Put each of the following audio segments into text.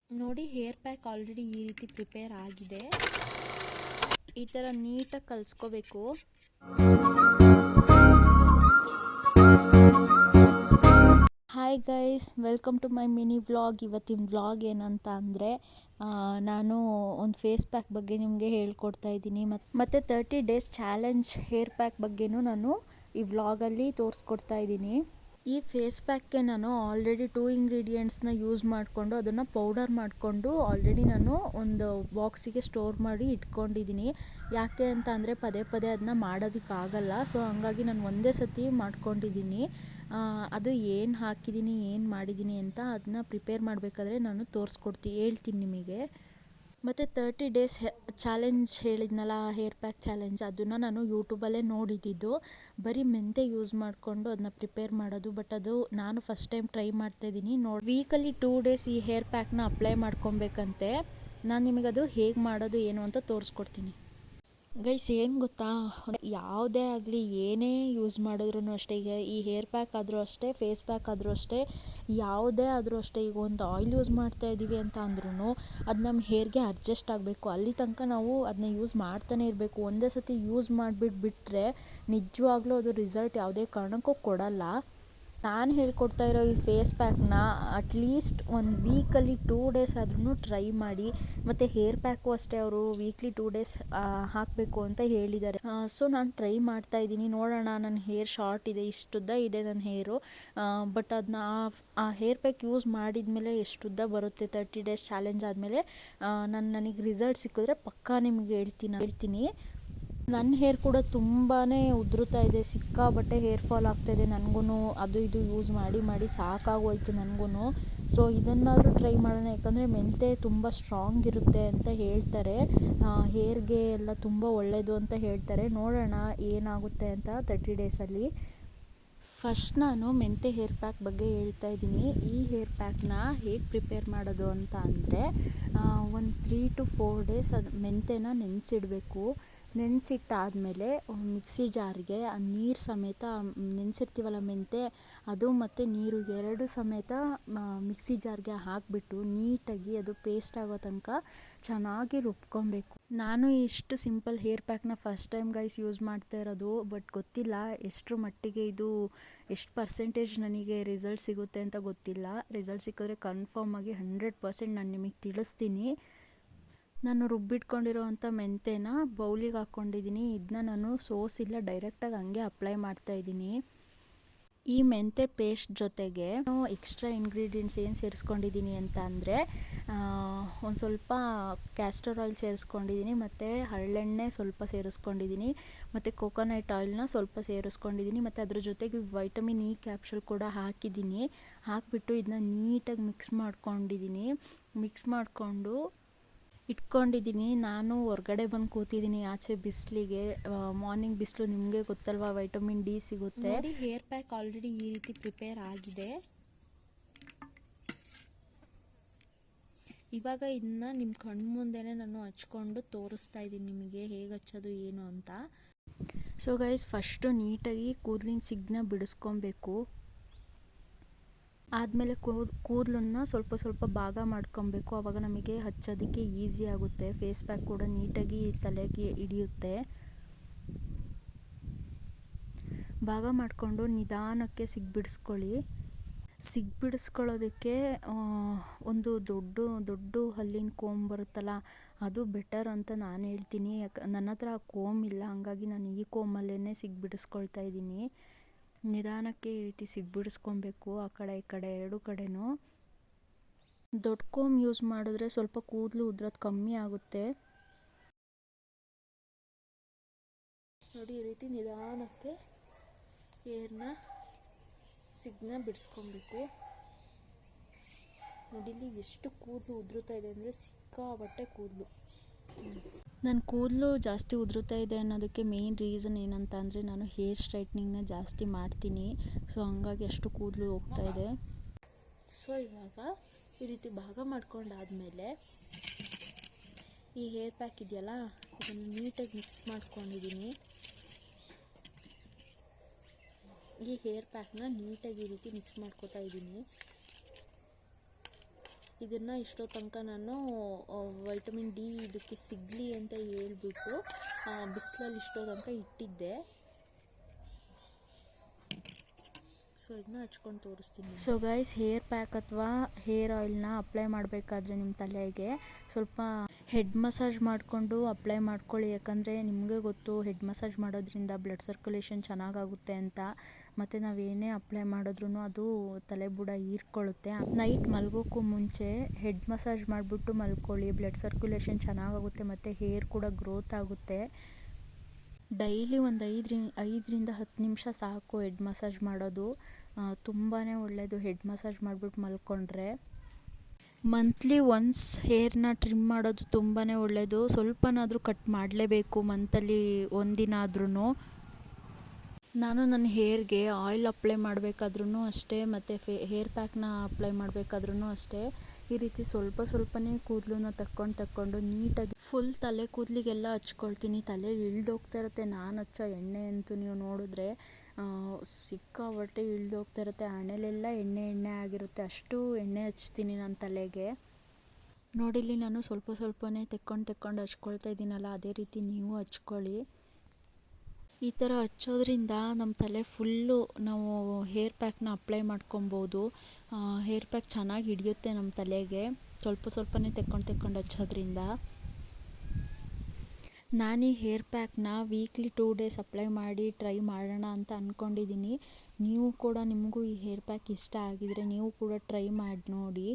ನೋಡಿ, hair pack already ಈ ರೀತಿ ಪ್ರಿಪೇರ್ ಆಗಿದೆ. ಈ ಥರ ನೀಟಾಗಿ ಕಲಿಸ್ಕೋಬೇಕು. Hi guys, welcome to my mini vlog. ಇವತ್ತಿನ ವ್ಲಾಗ್ ಏನಂತ ಅಂದರೆ, ನಾನು ಒಂದು ಫೇಸ್ ಪ್ಯಾಕ್ ಬಗ್ಗೆ ನಿಮಗೆ ಹೇಳ್ಕೊಡ್ತಾ ಇದ್ದೀನಿ. ಮತ್ತು 30 ಡೇಸ್ ಚಾಲೆಂಜ್ ಹೇರ್ ಪ್ಯಾಕ್ ಬಗ್ಗೆನೂ ನಾನು ಈ ವ್ಲಾಗಲ್ಲಿ ತೋರಿಸ್ಕೊಡ್ತಾ ಇದ್ದೀನಿ. ಈ ಫೇಸ್ ಪ್ಯಾಕ್ಗೆ ನಾನು ಆಲ್ರೆಡಿ 2 ಇಂಗ್ರೀಡಿಯೆಂಟ್ಸ್ನ ಯೂಸ್ ಮಾಡಿಕೊಂಡು ಅದನ್ನು ಪೌಡರ್ ಮಾಡಿಕೊಂಡು ಆಲ್ರೆಡಿ ನಾನು ಒಂದು ಬಾಕ್ಸಿಗೆ ಸ್ಟೋರ್ ಮಾಡಿ ಇಟ್ಕೊಂಡಿದ್ದೀನಿ. ಯಾಕೆ ಅಂತ ಅಂದರೆ ಪದೇ ಪದೇ ಅದನ್ನ ಮಾಡೋದಕ್ಕಾಗಲ್ಲ. ಸೊ ಹಂಗಾಗಿ ನಾನು ಒಂದೇ ಸತಿ ಮಾಡ್ಕೊಂಡಿದ್ದೀನಿ. ಅದು ಏನು ಹಾಕಿದ್ದೀನಿ, ಏನು ಮಾಡಿದ್ದೀನಿ ಅಂತ ಅದನ್ನ ಪ್ರಿಪೇರ್ ಮಾಡಬೇಕಾದ್ರೆ ನಾನು ಹೇಳ್ತೀನಿ ನಿಮಗೆ. ಮತ್ತು 30 ಡೇಸ್ ಚಾಲೆಂಜ್ ಹೇಳಿದ್ನಲ್ಲ, ಹೇರ್ ಪ್ಯಾಕ್ ಚಾಲೆಂಜ್, ಅದನ್ನು ನಾನು ಯೂಟ್ಯೂಬಲ್ಲೇ ನೋಡಿದ್ದು. ಬರೀ ಮೆಂತೆ ಯೂಸ್ ಮಾಡಿಕೊಂಡು ಅದನ್ನ ಪ್ರಿಪೇರ್ ಮಾಡೋದು. ಬಟ್ ಅದು ನಾನು ಫಸ್ಟ್ ಟೈಮ್ ಟ್ರೈ ಮಾಡ್ತಾಯಿದ್ದೀನಿ. ವೀಕಲ್ಲಿ 2 ಡೇಸ್ ಈ ಹೇರ್ ಪ್ಯಾಕ್ನ ಅಪ್ಲೈ ಮಾಡ್ಕೊಬೇಕಂತೆ. ನಾನು ನಿಮಗದು ಹೇಗೆ ಮಾಡೋದು ಏನು ಅಂತ ತೋರಿಸ್ಕೊಡ್ತೀನಿ. ಗೈಸ್, ಏನು ಗೊತ್ತಾ, ಯಾವುದೇ ಆಗಲಿ ಏನೇ ಯೂಸ್ ಮಾಡಿದ್ರು ಅಷ್ಟೇ, ಈಗ ಈ ಹೇರ್ ಪ್ಯಾಕ್ ಆದರೂ ಅಷ್ಟೇ, ಫೇಸ್ ಪ್ಯಾಕ್ ಆದರೂ ಅಷ್ಟೇ, ಯಾವುದೇ ಆದರೂ ಅಷ್ಟೇ, ಈಗ ಒಂದು ಆಯಿಲ್ ಯೂಸ್ ಮಾಡ್ತಾ ಇದ್ದೀವಿ ಅಂತ ಅಂದ್ರೂ ಅದು ನಮ್ಮ ಹೇರ್ಗೆ ಅಡ್ಜಸ್ಟ್ ಆಗಬೇಕು. ಅಲ್ಲಿ ತನಕ ನಾವು ಅದನ್ನ ಯೂಸ್ ಮಾಡ್ತಾನೆ ಇರಬೇಕು. ಒಂದೇ ಸತಿ ಯೂಸ್ ಮಾಡಿಬಿಟ್ರೆ ನಿಜವಾಗ್ಲೂ ಅದು ರಿಸಲ್ಟ್ ಯಾವುದೇ ಕಾರಣಕ್ಕೂ ಕೊಡಲ್ಲ. ನಾನು ಹೇಳ್ಕೊಡ್ತಾ ಇರೋ ಈ ಫೇಸ್ ಪ್ಯಾಕ್ನ ಅಟ್ಲೀಸ್ಟ್ 1 ವೀಕಲ್ಲಿ 2 ಡೇಸ್ ಆದ್ರೂ ಟ್ರೈ ಮಾಡಿ. ಮತ್ತು ಹೇರ್ ಪ್ಯಾಕು ಅಷ್ಟೇ, ಅವರು ವೀಕ್ಲಿ 2 ಡೇಸ್ ಹಾಕಬೇಕು ಅಂತ ಹೇಳಿದ್ದಾರೆ. ಸೊ ನಾನು ಟ್ರೈ ಮಾಡ್ತಾ ಇದ್ದೀನಿ. ನೋಡೋಣ, ನನ್ನ ಹೇರ್ ಶಾರ್ಟ್ ಇದೆ, ಇಷ್ಟುದ್ದ ಇದೆ ನನ್ನ ಹೇರು. ಬಟ್ ಅದನ್ನ ಆ ಹೇರ್ ಪ್ಯಾಕ್ ಯೂಸ್ ಮಾಡಿದ ಮೇಲೆ ಎಷ್ಟುದ್ದ ಬರುತ್ತೆ 30 ಡೇಸ್ ಚಾಲೆಂಜ್ ಆದಮೇಲೆ ನನಗೆ ರಿಸಲ್ಟ್ ಸಿಕ್ಕಿದ್ರೆ ಪಕ್ಕಾ ನಿಮಗೆ ಹೇಳ್ತೀನಿ. ನನ್ನ ಹೇರ್ ಕೂಡ ತುಂಬಾ ಉದುರುತ್ತಾ ಇದೆ, ಸಿಕ್ಕಾಬಟ್ಟೆ ಹೇರ್ ಫಾಲ್ ಆಗ್ತಾಯಿದೆ ನನಗೂ. ಅದು ಇದು ಯೂಸ್ ಮಾಡಿ ಸಾಕಾಗೋಯ್ತು ನನಗೂ. ಸೊ ಇದನ್ನಾದರೂ ಟ್ರೈ ಮಾಡೋಣ, ಯಾಕಂದರೆ ಮೆಂತೆ ತುಂಬ ಸ್ಟ್ರಾಂಗ್ ಇರುತ್ತೆ ಅಂತ ಹೇಳ್ತಾರೆ. ಹೇರ್ಗೆ ಎಲ್ಲ ತುಂಬ ಒಳ್ಳೆಯದು ಅಂತ ಹೇಳ್ತಾರೆ. ನೋಡೋಣ ಏನಾಗುತ್ತೆ ಅಂತ 30 ಡೇಸಲ್ಲಿ. ಫಸ್ಟ್ ನಾನು ಮೆಂತೆ ಹೇರ್ ಪ್ಯಾಕ್ ಬಗ್ಗೆ ಹೇಳ್ತಾ ಇದ್ದೀನಿ. ಈ ಹೇರ್ ಪ್ಯಾಕ್ನ ಹೇಗೆ ಪ್ರಿಪೇರ್ ಮಾಡೋದು ಅಂತ ಅಂದರೆ, ಒಂದು 3 to 4 ಡೇಸ್ ಅದು ಮೆಂತೆನ ನೆನೆಸಿಡಬೇಕು. ನೆನೆಸಿಟ್ಟಾದಮೇಲೆ ಮಿಕ್ಸಿ ಜಾರ್ಗೆ ನೀರು ಸಮೇತ, ನೆನೆಸಿರ್ತೀವಲ್ಲ ಮೆಂತೆ, ಅದು ಮತ್ತು ನೀರು 2 ಸಮೇತ ಮಿಕ್ಸಿ ಜಾರ್ಗೆ ಹಾಕಿಬಿಟ್ಟು ನೀಟಾಗಿ ಅದು ಪೇಸ್ಟ್ ಆಗೋ ತನಕ ಚೆನ್ನಾಗಿ ರುಬ್ಕೊಬೇಕು. ನಾನು ಇಷ್ಟು ಸಿಂಪಲ್ ಹೇರ್ ಪ್ಯಾಕ್ನ ಫಸ್ಟ್ ಟೈಮ್ ಗೈಸ್ ಯೂಸ್ ಮಾಡ್ತಾ ಇರೋದು. ಬಟ್ ಗೊತ್ತಿಲ್ಲ ಎಷ್ಟರ ಮಟ್ಟಿಗೆ ಇದು, ಎಷ್ಟು ಪರ್ಸೆಂಟೇಜ್ ನನಗೆ ರಿಸಲ್ಟ್ ಸಿಗುತ್ತೆ ಅಂತ ಗೊತ್ತಿಲ್ಲ. ರಿಸಲ್ಟ್ ಸಿಕ್ಕಿದ್ರೆ ಕನ್ಫರ್ಮ್ ಆಗಿ 100% ನಾನು ನಿಮಗೆ ತಿಳಿಸ್ತೀನಿ. ನಾನು ರುಬ್ಬಿಟ್ಕೊಂಡಿರೋವಂಥ ಮೆಂತೆನ ಬೌಲಿಗೆ ಹಾಕ್ಕೊಂಡಿದ್ದೀನಿ. ಇದನ್ನ ನಾನು ಸೋಸಿಲ್ಲ, ಡೈರೆಕ್ಟಾಗಿ ಹಂಗೆ ಅಪ್ಲೈ ಮಾಡ್ತಾಯಿದ್ದೀನಿ. ಈ ಮೆಂತೆ ಪೇಸ್ಟ್ ಜೊತೆಗೆ ಎಕ್ಸ್ಟ್ರಾ ಇಂಗ್ರೀಡಿಯೆಂಟ್ಸ್ ಏನು ಸೇರಿಸ್ಕೊಂಡಿದ್ದೀನಿ ಅಂತ ಅಂದರೆ, ಒಂದು ಸ್ವಲ್ಪ ಕ್ಯಾಸ್ಟರ್ ಆಯಿಲ್ ಸೇರಿಸ್ಕೊಂಡಿದ್ದೀನಿ, ಮತ್ತು ಹರಳೆಣ್ಣೆ ಸ್ವಲ್ಪ ಸೇರಿಸ್ಕೊಂಡಿದ್ದೀನಿ, ಮತ್ತು ಕೋಕೋನಟ್ ಆಯಿಲ್ನ ಸ್ವಲ್ಪ ಸೇರಿಸ್ಕೊಂಡಿದ್ದೀನಿ, ಮತ್ತು ಅದ್ರ ಜೊತೆಗೆ ವೈಟಮಿನ್ ಇ ಕ್ಯಾಪ್ಸೂಲ್ ಕೂಡ ಹಾಕಿಬಿಟ್ಟು ಇದನ್ನ ನೀಟಾಗಿ ಮಿಕ್ಸ್ ಮಾಡಿಕೊಂಡು ಇಟ್ಕೊಂಡಿದ್ದೀನಿ. ನಾನು ಹೊರಗಡೆ ಬಂದು ಕೂತಿದ್ದೀನಿ ಆಚೆ ಬಿಸಿಲಿಗೆ. ಮಾರ್ನಿಂಗ್ ಬಿಸಿಲು ನಿಮಗೆ ಗೊತ್ತಲ್ವಾ, ವೈಟಮಿನ್ ಡಿ ಸಿಗುತ್ತೆ. ನೋಡಿ, ಹೇರ್ ಪ್ಯಾಕ್ ಆಲ್ರೆಡಿ ಈ ರೀತಿ ಪ್ರಿಪೇರ್ ಆಗಿದೆ. ಇವಾಗ ಇದನ್ನ ನಿಮ್ಮ ಕಣ್ಣು ಮುಂದೆನೇ ನಾನು ಹಚ್ಕೊಂಡು ತೋರಿಸ್ತಾ ಇದ್ದೀನಿ ನಿಮಗೆ ಹೇಗೆ ಹಚ್ಚೋದು ಏನು ಅಂತ. ಸೊ ಗೈಸ್, ಫಸ್ಟು ನೀಟಾಗಿ ಕೂದಲಿನ ಸಿಗ್ನ ಬಿಡಿಸ್ಕೊಬೇಕು. ಆದಮೇಲೆ ಕೂದಲನ್ನು ಸ್ವಲ್ಪ ಭಾಗ ಮಾಡ್ಕೊಬೇಕು. ಆವಾಗ ನಮಗೆ ಹಚ್ಚೋದಕ್ಕೆ ಈಸಿ ಆಗುತ್ತೆ. ಫೇಸ್ ಪ್ಯಾಕ್ ಕೂಡ ನೀಟಾಗಿ ತಲೆಗೆ ಹಿಡಿಯುತ್ತೆ. ಭಾಗ ಮಾಡಿಕೊಂಡು ನಿಧಾನಕ್ಕೆ ಸಿಗ್ಬಿಡಿಸ್ಕೊಳ್ಳೋದಕ್ಕೆ ಒಂದು ದೊಡ್ಡ ಹಲ್ಲಿನ ಕೋಮ್ ಬರುತ್ತಲ್ಲ, ಅದು ಬೆಟರ್ ಅಂತ ನಾನು ಹೇಳ್ತೀನಿ. ನನ್ನ ಹತ್ರ ಕೋಮ್ ಇಲ್ಲ, ಹಾಗಾಗಿ ನಾನು ಈ ಕೋಮಲ್ಲೇ ಸಿಗ್ಬಿಡಿಸ್ಕೊಳ್ತಾ ಇದ್ದೀನಿ. ನಿಧಾನಕ್ಕೆ ಈ ರೀತಿ ಸಿಗ್ಬಿಡಿಸ್ಕೊಬೇಕು, ಆ ಕಡೆ ಈ ಕಡೆ 2 ಕಡೆನೂ. ದೊಡ್ಡ ಕೋಮ್ ಯೂಸ್ ಮಾಡಿದ್ರೆ ಸ್ವಲ್ಪ ಕೂದಲು ಉದ್ರೋದು ಕಮ್ಮಿ ಆಗುತ್ತೆ. ನೋಡಿ, ಈ ರೀತಿ ನಿಧಾನಕ್ಕೆ ಸಿಗ್ನ ಬಿಡಿಸ್ಕೊಬೇಕು. ನೋಡಿ ಇಲ್ಲಿ ಎಷ್ಟು ಕೂದಲು ಉದುರುತ್ತಾ ಇದೆ ಅಂದರೆ, ಸಿಕ್ಕಾಬಟ್ಟೆ ಕೂದಲು. ನನ್ನ ಕೂದಲು ಜಾಸ್ತಿ ಉದುರುತ್ತಾ ಇದೆ ಅನ್ನೋದಕ್ಕೆ ಮೇನ್ ರೀಸನ್ ಏನಂತ ಅಂದರೆ, ನಾನು ಹೇರ್ ಸ್ಟ್ರೈಟ್ನಿಂಗ್ನ ಜಾಸ್ತಿ ಮಾಡ್ತೀನಿ. ಸೊ ಹಂಗಾಗಿ ಅಷ್ಟು ಕೂದಲು ಹೋಗ್ತಾ ಇದೆ. ಸೊ ಇವಾಗ ಈ ರೀತಿ ಭಾಗ ಮಾಡ್ಕೊಂಡಾದಮೇಲೆ ಈ ಹೇರ್ ಪ್ಯಾಕ್ ಇದೆಯಲ್ಲ, ಇದನ್ನು ನೀಟಾಗಿ ಮಿಕ್ಸ್ ಮಾಡ್ಕೊಂಡಿದ್ದೀನಿ. ಈ ಹೇರ್ ಪ್ಯಾಕ್ನ ನೀಟಾಗಿ ಈ ರೀತಿ ಮಿಕ್ಸ್ ಮಾಡ್ಕೊತಾ ಇದ್ದೀನಿ. ಇದನ್ನು ಇಷ್ಟೋ ತನಕ ನಾನು ವೈಟಮಿನ್ ಡಿ ಇದಕ್ಕೆ ಸಿಗಲಿ ಅಂತ ಹೇಳ್ಬಿಟ್ಟು ಬಿಸಿಲಲ್ಲಿ ಇಷ್ಟೋ ತನಕ ಇಟ್ಟಿದ್ದೆ. ಸೊ ಇದನ್ನ ಹಚ್ಕೊಂಡು ತೋರಿಸ್ತೀನಿ. ಸೊ ಗೈಸ್, ಹೇರ್ ಪ್ಯಾಕ್ ಅಥವಾ ಹೇರ್ ಆಯಿಲ್ನ ಅಪ್ಲೈ ಮಾಡಬೇಕಾದ್ರೆ ನಿಮ್ಮ ತಲೆಗೆ ಸ್ವಲ್ಪ ಹೆಡ್ ಮಸಾಜ್ ಮಾಡಿಕೊಂಡು ಅಪ್ಲೈ ಮಾಡ್ಕೊಳ್ಳಿ. ಯಾಕಂದರೆ ನಿಮಗೆ ಗೊತ್ತು, ಹೆಡ್ ಮಸಾಜ್ ಮಾಡೋದ್ರಿಂದ ಬ್ಲಡ್ ಸರ್ಕ್ಯುಲೇಷನ್ ಚೆನ್ನಾಗಾಗುತ್ತೆ ಅಂತ. ಮತ್ತು ನಾವೇನೇ ಅಪ್ಲೈ ಮಾಡಿದ್ರೂ ಅದು ತಲೆ ಬುಡ ಹೀರ್ಕೊಳ್ಳುತ್ತೆ. ನೈಟ್ ಮಲ್ಗೋಕ್ಕೂ ಮುಂಚೆ ಹೆಡ್ ಮಸಾಜ್ ಮಾಡಿಬಿಟ್ಟು ಮಲ್ಕೊಳ್ಳಿ. ಬ್ಲಡ್ ಸರ್ಕ್ಯುಲೇಷನ್ ಚೆನ್ನಾಗಾಗುತ್ತೆ ಮತ್ತು ಹೇರ್ ಕೂಡ ಗ್ರೋತ್ ಆಗುತ್ತೆ. ಡೈಲಿ ಒಂದು 5ರಿಂದ 10 ನಿಮಿಷ ಸಾಕು ಹೆಡ್ ಮಸಾಜ್ ಮಾಡೋದು. ತುಂಬಾ ಒಳ್ಳೆಯದು ಹೆಡ್ ಮಸಾಜ್ ಮಾಡಿಬಿಟ್ಟು ಮಲ್ಕೊಂಡ್ರೆ. ಮಂತ್ಲಿ ಒನ್ಸ್ ಹೇರ್ನ ಟ್ರಿಮ್ ಮಾಡೋದು ತುಂಬಾ ಒಳ್ಳೆಯದು. ಸ್ವಲ್ಪನಾದರೂ ಕಟ್ ಮಾಡಲೇಬೇಕು ಮಂತಲ್ಲಿ ಒಂದಿನ ಆದ್ರೂ. ನಾನು ನನ್ನ ಹೇರ್ಗೆ ಆಯಿಲ್ ಅಪ್ಲೈ ಮಾಡಬೇಕಾದ್ರೂ ಅಷ್ಟೇ, ಮತ್ತು ಹೇರ್ ಪ್ಯಾಕ್ನ ಅಪ್ಲೈ ಮಾಡಬೇಕಾದ್ರೂ ಅಷ್ಟೇ, ಈ ರೀತಿ ಸ್ವಲ್ಪನೇ ಕೂದಲನ್ನ ತಕ್ಕೊಂಡು ನೀಟಾಗಿ ಫುಲ್ ತಲೆ ಕೂದಲಿಗೆಲ್ಲ ಹಚ್ಕೊಳ್ತೀನಿ. ತಲೆ ಇಳ್ದೋಗ್ತಾ ಇರುತ್ತೆ. ನಾನು ಹಚ್ಚೋ ಎಣ್ಣೆ ಅಂತೂ ನೀವು ನೋಡಿದ್ರೆ ಸಿಕ್ಕಾಪಟ್ಟೆ ಇಳ್ದೋಗ್ತಾ ಇರುತ್ತೆ. ಹಣೆಲೆಲ್ಲ ಎಣ್ಣೆ ಆಗಿರುತ್ತೆ. ಅಷ್ಟು ಎಣ್ಣೆ ಹಚ್ತೀನಿ ನನ್ನ ತಲೆಗೆ. ನೋಡಿಲ್ಲಿ ನಾನು ಸ್ವಲ್ಪನೇ ತೆಕ್ಕೊಂಡು ಹಚ್ಕೊಳ್ತಾ ಇದ್ದೀನಲ್ಲ, ಅದೇ ರೀತಿ ನೀವು ಹಚ್ಕೊಳ್ಳಿ. ಈ ಥರ ಹಚ್ಚೋದ್ರಿಂದ ನಮ್ಮ ತಲೆ ಫುಲ್ಲು ನಾವು ಹೇರ್ ಪ್ಯಾಕ್ನ ಅಪ್ಲೈ ಮಾಡ್ಕೊಬೋದು. ಹೇರ್ ಪ್ಯಾಕ್ ಚೆನ್ನಾಗಿ ಹಿಡಿಯುತ್ತೆ ನಮ್ಮ ತಲೆಗೆ, ಸ್ವಲ್ಪನೇ ತೆಕ್ಕೊಂಡು ಹಚ್ಚೋದ್ರಿಂದ. ನಾನು ಈ ಹೇರ್ ಪ್ಯಾಕ್ನ ವೀಕ್ಲಿ 2 ಡೇಸ್ ಅಪ್ಲೈ ಮಾಡಿ ಟ್ರೈ ಮಾಡೋಣ ಅಂತ ಅಂದ್ಕೊಂಡಿದ್ದೀನಿ. ನೀವು ಕೂಡ, ನಿಮಗೂ ಈ ಹೇರ್ ಪ್ಯಾಕ್ ಇಷ್ಟ ಆಗಿದರೆ ನೀವು ಕೂಡ ಟ್ರೈ ಮಾಡಿ ನೋಡಿ.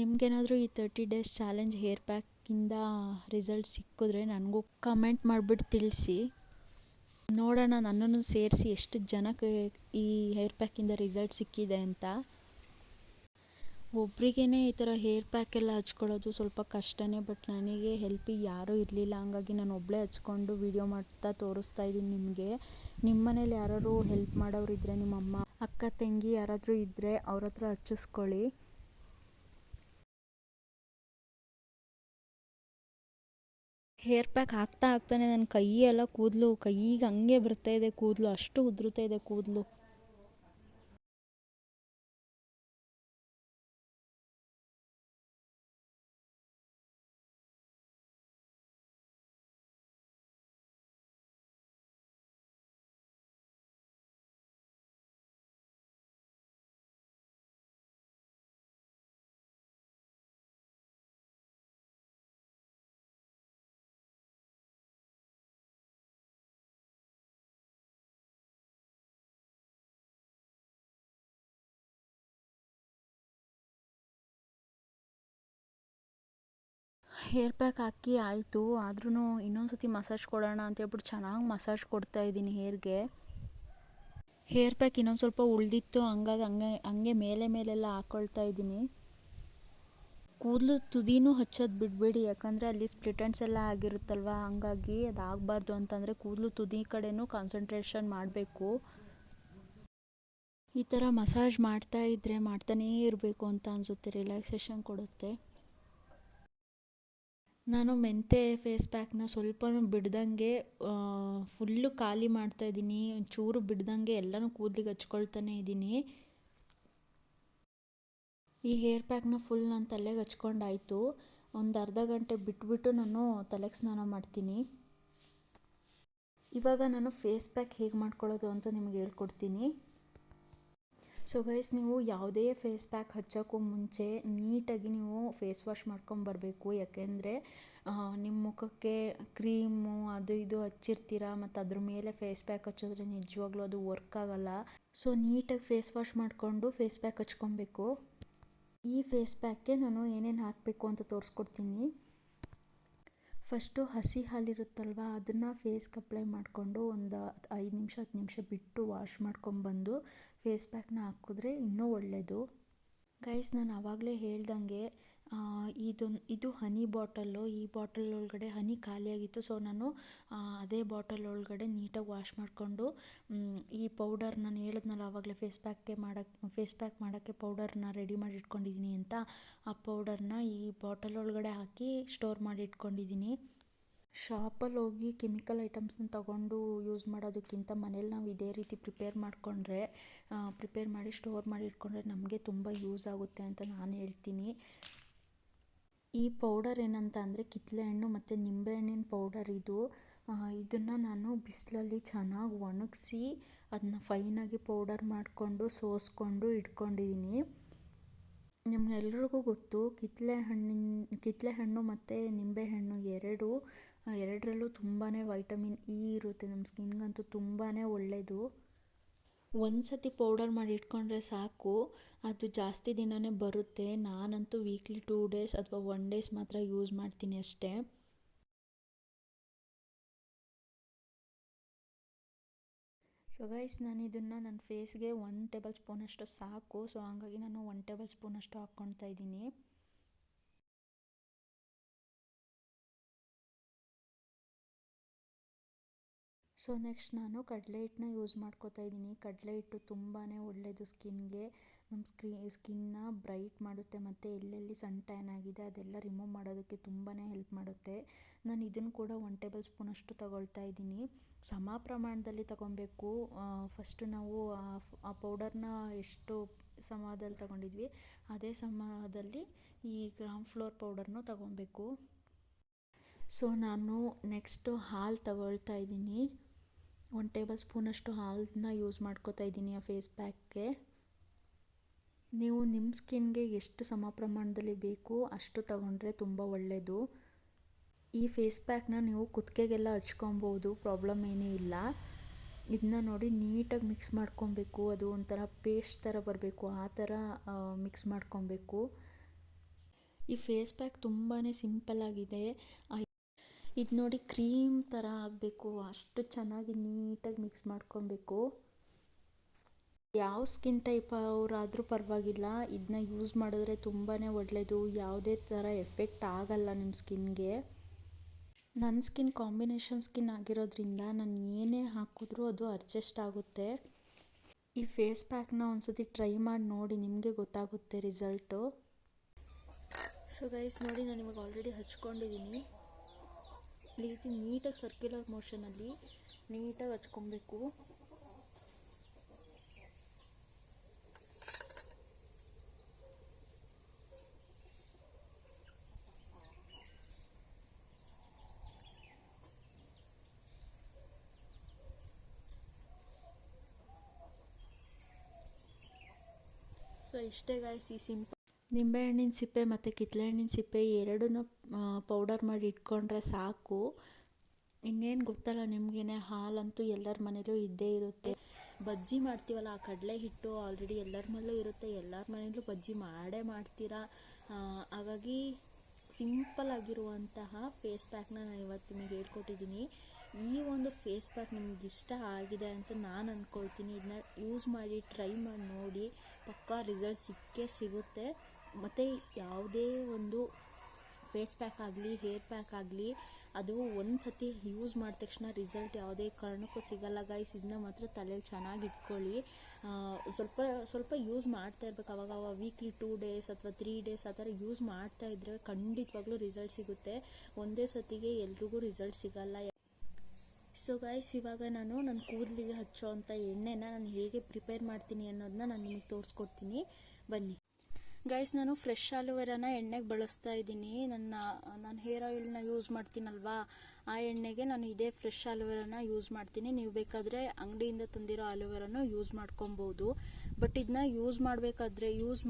ನಿಮಗೇನಾದರೂ ಈ 30 ಡೇಸ್ ಚಾಲೆಂಜ್ ಹೇರ್ ಪ್ಯಾಕಿಂದ ರಿಸಲ್ಟ್ ಸಿಕ್ಕಿದ್ರೆ ನನಗೂ ಕಮೆಂಟ್ ಮಾಡಿಬಿಟ್ಟು ತಿಳಿಸಿ. ನೋಡೋಣ ನನ್ನನ್ನು ಸೇರಿಸಿ ಎಷ್ಟು ಜನಕ್ಕೆ ಈ ಹೇರ್ ಪ್ಯಾಕಿಂದ ರಿಸಲ್ಟ್ ಸಿಕ್ಕಿದೆ ಅಂತ. ಒಬ್ರಿಗೇ ಈ ಥರ ಹೇರ್ ಪ್ಯಾಕ್ ಎಲ್ಲ ಹಚ್ಕೊಳ್ಳೋದು ಸ್ವಲ್ಪ ಕಷ್ಟನೇ. ಬಟ್ ನನಗೆ ಹೆಲ್ಪಿಗೆ ಯಾರೂ ಇರಲಿಲ್ಲ, ಹಂಗಾಗಿ ನಾನು ಒಬ್ಬಳೇ ಹಚ್ಕೊಂಡು ವಿಡಿಯೋ ಮಾಡ್ತಾ ತೋರಿಸ್ತಾ ಇದ್ದೀನಿ ನಿಮಗೆ. ನಿಮ್ಮ ಮನೇಲಿ ಯಾರಾದ್ರು ಹೆಲ್ಪ್ ಮಾಡೋರು ಇದ್ದರೆ, ನಿಮ್ಮ ಅಮ್ಮ, ಅಕ್ಕ, ತಂಗಿ ಯಾರಾದರೂ ಇದ್ದರೆ ಅವ್ರ ಹತ್ರ ಹಚ್ಚಿಸ್ಕೊಳ್ಳಿ. ಹೇರ್ ಪ್ಯಾಕ್ ಹಾಕ್ತಾನೆ ನನ್ನ ಕೈಯೆಲ್ಲ ಕೈಗೆ ಹಂಗೆ ಬರ್ತಾ ಇದೆ ಕೂದಲು, ಅಷ್ಟು ಉದುರುತ್ತಾ ಇದೆ ಕೂದಲು. ಹೇರ್ ಪ್ಯಾಕ್ ಹಾಕಿ ಆಯಿತು, ಆದ್ರೂ ಇನ್ನೊಂದು ಸತಿ ಮಸಾಜ್ ಕೊಡೋಣ ಅಂತ ಹೇಳ್ಬಿಟ್ಟು ಚೆನ್ನಾಗಿ ಮಸಾಜ್ ಕೊಡ್ತಾ ಇದ್ದೀನಿ ಹೇರ್ಗೆ. ಹೇರ್ ಪ್ಯಾಕ್ ಇನ್ನೊಂದು ಸ್ವಲ್ಪ ಉಳಿದಿತ್ತು, ಹಂಗಾಗಿ ಹಂಗೆ ಮೇಲೆಲ್ಲ ಹಾಕ್ಕೊಳ್ತಾ ಇದ್ದೀನಿ. ಕೂದಲು ತುದಿನೂ ಹಚ್ಚೋದು ಬಿಡಬೇಡಿ, ಯಾಕಂದರೆ ಅಲ್ಲಿ ಸ್ಪ್ಲಿಟ್ ಎಂಡ್ಸ್ ಎಲ್ಲ ಆಗಿರುತ್ತಲ್ವ, ಹಂಗಾಗಿ ಅದಾಗಬಾರ್ದು ಅಂತಂದರೆ ಕೂದಲು ತುದಿ ಕಡೆನೂ ಕಾನ್ಸಂಟ್ರೇಷನ್ ಮಾಡಬೇಕು. ಈ ಥರ ಮಸಾಜ್ ಮಾಡ್ತಾನೇ ಇರಬೇಕು ಅಂತ ಅನಿಸುತ್ತೆ, ರಿಲ್ಯಾಕ್ಸೇಷನ್ ಕೊಡುತ್ತೆ. ನಾನು ಮೆಂತೆ ಫೇಸ್ ಪ್ಯಾಕ್ನ ಸ್ವಲ್ಪನೂ ಬಿಡ್ದಂಗೆ ಫುಲ್ಲು ಖಾಲಿ ಮಾಡ್ತಾಯಿದ್ದೀನಿ. ಒಂಚೂರು ಬಿಡ್ದಂಗೆ ಎಲ್ಲನೂ ಕೂದಲಿಗೆ ಹಚ್ಕೊಳ್ತಾನೆ ಇದ್ದೀನಿ. ಈ ಹೇರ್ ಪ್ಯಾಕ್ನ ಫುಲ್ ನಾನು ತಲೆಗೆ ಹಚ್ಕೊಂಡಾಯಿತು. ಒಂದು ಅರ್ಧ ಗಂಟೆ ಬಿಟ್ಬಿಟ್ಟು ನಾನು ತಲೆಗೆ ಸ್ನಾನ ಮಾಡ್ತೀನಿ. ಇವಾಗ ನಾನು ಫೇಸ್ ಪ್ಯಾಕ್ ಹೇಗೆ ಮಾಡ್ಕೊಳ್ಳೋದು ಅಂತ ನಿಮಗೆ ಹೇಳ್ಕೊಡ್ತೀನಿ. ಸೊ ಗೈಸ್, ನೀವು ಯಾವುದೇ ಫೇಸ್ ಪ್ಯಾಕ್ ಹಚ್ಚೋಕ್ಕೂ ಮುಂಚೆ ನೀಟಾಗಿ ನೀವು ಫೇಸ್ ವಾಶ್ ಮಾಡ್ಕೊಂಬರ್ಬೇಕು. ಯಾಕೆಂದರೆ ನಿಮ್ಮ ಮುಖಕ್ಕೆ ಕ್ರೀಮು ಅದು ಇದು ಹಚ್ಚಿರ್ತೀರ, ಮತ್ತು ಅದ್ರ ಮೇಲೆ ಫೇಸ್ ಪ್ಯಾಕ್ ಹಚ್ಚಿದ್ರೆ ನಿಜವಾಗ್ಲೂ ಅದು ವರ್ಕ್ ಆಗೋಲ್ಲ. ಸೊ ನೀಟಾಗಿ ಫೇಸ್ ವಾಶ್ ಮಾಡಿಕೊಂಡು ಫೇಸ್ ಪ್ಯಾಕ್ ಹಚ್ಕೊಬೇಕು. ಈ ಫೇಸ್ ಪ್ಯಾಕ್ಗೆ ನಾನು ಏನೇನು ಹಾಕಬೇಕು ಅಂತ ತೋರಿಸ್ಕೊಡ್ತೀನಿ. ಫಸ್ಟು ಹಸಿ ಹಾಲಿರುತ್ತಲ್ವ, ಅದನ್ನು ಫೇಸ್ಗೆ ಅಪ್ಲೈ ಮಾಡಿಕೊಂಡು ಒಂದು 5 ನಿಮಿಷ 10 ನಿಮಿಷ ಬಿಟ್ಟು ವಾಶ್ ಮಾಡ್ಕೊಂಬಂದು ಫೇಸ್ ಪ್ಯಾಕ್ನ ಹಾಕಿದ್ರೆ ಇನ್ನೂ ಒಳ್ಳೆಯದು. ಗೈಸ್, ನಾನು ಆವಾಗಲೇ ಹೇಳ್ದಂಗೆ ಇದು ಹನಿ ಬಾಟಲ್ಲು. ಈ ಬಾಟಲ್ ಒಳಗಡೆ ಹನಿ ಖಾಲಿಯಾಗಿತ್ತು. ಸೊ ನಾನು ಅದೇ ಬಾಟಲ್ ಒಳಗಡೆ ನೀಟಾಗಿ ವಾಶ್ ಮಾಡಿಕೊಂಡು ಈ ಪೌಡರ್, ನಾನು ಹೇಳಿದ್ನಲ್ಲ ಆವಾಗಲೇ ಫೇಸ್ ಪ್ಯಾಕ್ ಮಾಡೋಕ್ಕೆ ಪೌಡರ್ನ ರೆಡಿ ಮಾಡಿ ಇಟ್ಕೊಂಡಿದ್ದೀನಿ ಅಂತ, ಆ ಪೌಡರ್ನ ಈ ಬಾಟಲ್ ಒಳಗಡೆ ಹಾಕಿ ಸ್ಟೋರ್ ಮಾಡಿ ಇಟ್ಕೊಂಡಿದ್ದೀನಿ. ಶಾಪಲ್ಲಿ ಹೋಗಿ ಕೆಮಿಕಲ್ ಐಟಮ್ಸ್ನ ತಗೊಂಡು ಯೂಸ್ ಮಾಡೋದಕ್ಕಿಂತ ಮನೇಲಿ ನಾವು ಇದೇ ರೀತಿ ಪ್ರಿಪೇರ್ ಮಾಡಿ ಸ್ಟೋರ್ ಮಾಡಿ ಇಟ್ಕೊಂಡ್ರೆ ನಮಗೆ ತುಂಬ ಯೂಸ್ ಆಗುತ್ತೆ ಅಂತ ನಾನು ಹೇಳ್ತೀನಿ. ಈ ಪೌಡರ್ ಏನಂತ ಅಂದರೆ ಕಿತ್ತಳೆ ಹಣ್ಣು ಮತ್ತು ನಿಂಬೆಹಣ್ಣಿನ ಪೌಡರ್ ಇದು. ಇದನ್ನು ನಾನು ಬಿಸಿಲಲ್ಲಿ ಚೆನ್ನಾಗಿ ಒಣಗಿಸಿ ಅದನ್ನ ಫೈನಾಗಿ ಪೌಡರ್ ಮಾಡಿಕೊಂಡು ಸೋಸ್ಕೊಂಡು ಇಟ್ಕೊಂಡಿದ್ದೀನಿ. ನಿಮ್ಗೆಲ್ರಿಗೂ ಗೊತ್ತು ಕಿತ್ತಳೆ ಹಣ್ಣು ಮತ್ತು ನಿಂಬೆಹಣ್ಣು ಎರಡರಲ್ಲೂ ತುಂಬಾ ವೈಟಮಿನ್ ಇ ಇರುತ್ತೆ. ನಮ್ಮ ಸ್ಕಿನ್ಗಂತೂ ತುಂಬಾ ಒಳ್ಳೆಯದು. ಒಂದು ಸತಿ ಪೌಡರ್ ಮಾಡಿ ಇಟ್ಕೊಂಡ್ರೆ ಸಾಕು, ಅದು ಜಾಸ್ತಿ ದಿನವೇ ಬರುತ್ತೆ. ನಾನಂತೂ ವೀಕ್ಲಿ 2 ಡೇಸ್ ಅಥವಾ 1 ಡೇಸ್ ಮಾತ್ರ ಯೂಸ್ ಮಾಡ್ತೀನಿ ಅಷ್ಟೇ. ಸೊ ಗೈಸ್, ನಾನು ಇದನ್ನು ನನ್ನ ಫೇಸ್ಗೆ 1 ಟೇಬಲ್ ಸ್ಪೂನಷ್ಟು ಸಾಕು. ಸೊ ಹಾಗಾಗಿ ನಾನು 1 ಟೇಬಲ್ ಸ್ಪೂನಷ್ಟು ಹಾಕ್ಕೊಳ್ತಾ ಇದ್ದೀನಿ. ಸೊ ನೆಕ್ಸ್ಟ್ ನಾನು ಕಡಲೆ ಹಿಟ್ಟನ್ನ ಯೂಸ್ ಮಾಡ್ಕೋತಾ ಇದ್ದೀನಿ. ಕಡಲೆ ಹಿಟ್ಟು ತುಂಬಾ ಒಳ್ಳೆಯದು ಸ್ಕಿನ್ಗೆ. ನಮ್ಮ ಸ್ಕಿನ್ನ ಬ್ರೈಟ್ ಮಾಡುತ್ತೆ ಮತ್ತು ಎಲ್ಲೆಲ್ಲಿ ಸನ್ ಟ್ಯಾನ್ ಆಗಿದೆ ಅದೆಲ್ಲ ರಿಮೂವ್ ಮಾಡೋದಕ್ಕೆ ತುಂಬಾ ಹೆಲ್ಪ್ ಮಾಡುತ್ತೆ. ನಾನು ಇದನ್ನು ಕೂಡ 1 ಟೇಬಲ್ ಸ್ಪೂನಷ್ಟು ತಗೊಳ್ತಾ ಇದ್ದೀನಿ. ಸಮ ಪ್ರಮಾಣದಲ್ಲಿ ತಗೊಬೇಕು. ಫಸ್ಟು ನಾವು ಆ ಪೌಡರ್ನ ಎಷ್ಟು ಸಮದಲ್ಲಿ ತಗೊಂಡಿದ್ವಿ ಅದೇ ಸಮದಲ್ಲಿ ಈ ಗ್ರಾಮ್ ಫ್ಲೋರ್ ಪೌಡರ್ನೂ ತಗೊಬೇಕು. ಸೊ ನಾನು ನೆಕ್ಸ್ಟು ಹಾಲು ತಗೊಳ್ತಾ ಇದ್ದೀನಿ. 1 ಟೇಬಲ್ ಸ್ಪೂನಷ್ಟು ಹಾಲನ್ನ ಯೂಸ್ ಮಾಡ್ಕೋತಾ ಇದ್ದೀನಿ ಆ ಫೇಸ್ ಪ್ಯಾಕ್ಗೆ. ನೀವು ನಿಮ್ಮ ಸ್ಕಿನ್ಗೆ ಎಷ್ಟು ಸಮ ಪ್ರಮಾಣದಲ್ಲಿ ಬೇಕು ಅಷ್ಟು ತಗೊಂಡ್ರೆ ತುಂಬ ಒಳ್ಳೆಯದು. ಈ ಫೇಸ್ ಪ್ಯಾಕ್ನ ನೀವು ಕುತ್ತಿಗೆಗೆಲ್ಲ ಹಚ್ಕೊಬೋದು, ಪ್ರಾಬ್ಲಮ್ ಏನೂ ಇಲ್ಲ. ಇದನ್ನ ನೋಡಿ ನೀಟಾಗಿ ಮಿಕ್ಸ್ ಮಾಡ್ಕೊಬೇಕು. ಅದು ಒಂಥರ ಪೇಸ್ಟ್ ಥರ ಬರಬೇಕು, ಆ ಥರ ಮಿಕ್ಸ್ ಮಾಡ್ಕೊಬೇಕು. ಈ ಫೇಸ್ ಪ್ಯಾಕ್ ತುಂಬಾ ಸಿಂಪಲ್ ಆಗಿದೆ. ಇದು ನೋಡಿ ಕ್ರೀಮ್ ಥರ ಆಗಬೇಕು, ಅಷ್ಟು ಚೆನ್ನಾಗಿ ನೀಟಾಗಿ ಮಿಕ್ಸ್ ಮಾಡ್ಕೊಬೇಕು. ಯಾವ ಸ್ಕಿನ್ ಟೈಪ್ ಅವರಾದರೂ ಪರವಾಗಿಲ್ಲ, ಇದನ್ನ ಯೂಸ್ ಮಾಡಿದ್ರೆ ತುಂಬಾ ಒಳ್ಳೆಯದು. ಯಾವುದೇ ಥರ ಎಫೆಕ್ಟ್ ಆಗಲ್ಲ ನಿಮ್ಮ ಸ್ಕಿನ್ಗೆ. ನನ್ನ ಸ್ಕಿನ್ ಕಾಂಬಿನೇಷನ್ ಸ್ಕಿನ್ ಆಗಿರೋದ್ರಿಂದ ನಾನು ಏನೇ ಹಾಕಿದ್ರೂ ಅದು ಅಡ್ಜಸ್ಟ್ ಆಗುತ್ತೆ. ಈ ಫೇಸ್ ಪ್ಯಾಕ್ನ ಒಂದ್ಸತಿ ಟ್ರೈ ಮಾಡಿ ನೋಡಿ, ನಿಮಗೆ ಗೊತ್ತಾಗುತ್ತೆ ರಿಸಲ್ಟು. ಸೊ ಗೈಸ್ ನೋಡಿ, ನಾನು ಇವಾಗ ಆಲ್ರೆಡಿ ಹಚ್ಕೊಂಡಿದ್ದೀನಿ. ಈ ರೀತಿ ನೀಟಾಗಿ ಸರ್ಕ್ಯುಲರ್ ಮೋಷನಲ್ಲಿ ನೀಟಾಗಿ ಹಚ್ಕೊಬೇಕು. ಸೊ ಇಷ್ಟೇ ಗಾಯ್ಸ್, ಈ ಸಿಂಪಲ್ ನಿಂಬೆಹಣ್ಣಿನ ಸಿಪ್ಪೆ ಮತ್ತು ಕಿತ್ತಳೆ ಹಣ್ಣಿನ ಸಿಪ್ಪೆ ಎರಡನ್ನೂ ಪೌಡರ್ ಮಾಡಿ ಇಟ್ಕೊಂಡ್ರೆ ಸಾಕು. ಇನ್ನೇನು ಗೊತ್ತಲ್ಲ ನಿಮಗೇನೆ, ಹಾಲಂತೂ ಎಲ್ಲರ ಮನೇಲೂ ಇದ್ದೇ ಇರುತ್ತೆ. ಬಜ್ಜಿ ಮಾಡ್ತೀವಲ್ಲ, ಆ ಕಡಲೆ ಹಿಟ್ಟು ಆಲ್ರೆಡಿ ಎಲ್ಲರ ಮನೇಲೂ ಇರುತ್ತೆ. ಎಲ್ಲರ ಮನೇಲೂ ಬಜ್ಜಿ ಮಾಡೇ ಮಾಡ್ತೀರಾ. ಹಾಗಾಗಿ ಸಿಂಪಲ್ ಆಗಿರುವಂತಹ ಫೇಸ್ ಪ್ಯಾಕ್ನ ನಾನು ಇವತ್ತು ನಿಮಗೆ ಹೇಳ್ಕೊಟ್ಟಿದ್ದೀನಿ. ಈ ಒಂದು ಫೇಸ್ ಪ್ಯಾಕ್ ನಿಮ್ಗೆ ಇಷ್ಟ ಆಗಿದೆ ಅಂತ ನಾನು ಅಂದ್ಕೊಳ್ತೀನಿ. ಇದನ್ನ ಯೂಸ್ ಮಾಡಿ ಟ್ರೈ ಮಾಡಿ ನೋಡಿ, ಪಕ್ಕಾ ರಿಸಲ್ಟ್ ಸಿಗುತ್ತೆ. ಮತ್ತು ಯಾವುದೇ ಒಂದು ಫೇಸ್ ಪ್ಯಾಕ್ ಆಗಲಿ ಹೇರ್ ಪ್ಯಾಕ್ ಆಗಲಿ, ಅದು ಒಂದು ಸತಿ ಯೂಸ್ ಮಾಡಿದ ತಕ್ಷಣ ರಿಸಲ್ಟ್ ಯಾವುದೇ ಕಾರಣಕ್ಕೂ ಸಿಗಲ್ಲ ಗೈಸ್. ಇದನ್ನ ಮಾತ್ರ ತಲೆಯಲ್ಲಿ ಚೆನ್ನಾಗಿ ಇಟ್ಕೊಳ್ಳಿ. ಸ್ವಲ್ಪ ಯೂಸ್ ಮಾಡ್ತಾ ಇರ್ಬೇಕು. ಅವಾಗ ವೀಕ್ಲಿ 2 ಡೇಸ್ ಅಥವಾ 3 ಡೇಸ್ ಆ ಥರ ಯೂಸ್ ಮಾಡ್ತಾ ಇದ್ದರೆ ಖಂಡಿತವಾಗ್ಲೂ ರಿಸಲ್ಟ್ ಸಿಗುತ್ತೆ. ಒಂದೇ ಸತಿಗೆ ಎಲ್ರಿಗೂ ರಿಸಲ್ಟ್ ಸಿಗಲ್ಲ. ಸೊ ಗೈಸ್, ಇವಾಗ ನಾನು ನನ್ನ ಕೂದಲಿಗೆ ಹಚ್ಚೋ ಅಂಥ ಎಣ್ಣೆನ ನಾನು ಹೇಗೆ ಪ್ರಿಪೇರ್ ಮಾಡ್ತೀನಿ ಅನ್ನೋದನ್ನ ನಾನು ನಿಮಗೆ ತೋರಿಸ್ಕೊಡ್ತೀನಿ, ಬನ್ನಿ ಗೈಸ್. ನಾನು ಫ್ರೆಶ್ ಆಲೋವೆರಾನ ಎಣ್ಣೆಗೆ ಬಳಸ್ತಾ ಇದ್ದೀನಿ. ನಾನು ಹೇರ್ ಆಯಿಲ್ನ ಯೂಸ್ ಮಾಡ್ತೀನಲ್ವಾ, ಆ ಎಣ್ಣೆಗೆ ನಾನು ಇದೇ ಫ್ರೆಶ್ ಆಲೋವೆರಾನ ಯೂಸ್ ಮಾಡ್ತೀನಿ. ನೀವು ಬೇಕಾದರೆ ಅಂಗಡಿಯಿಂದ ತಂದಿರೋ ಆಲೋವೆರಾನು ಯೂಸ್ ಮಾಡ್ಕೊಬೋದು. ಬಟ್ ಇದನ್ನ ಯೂಸ್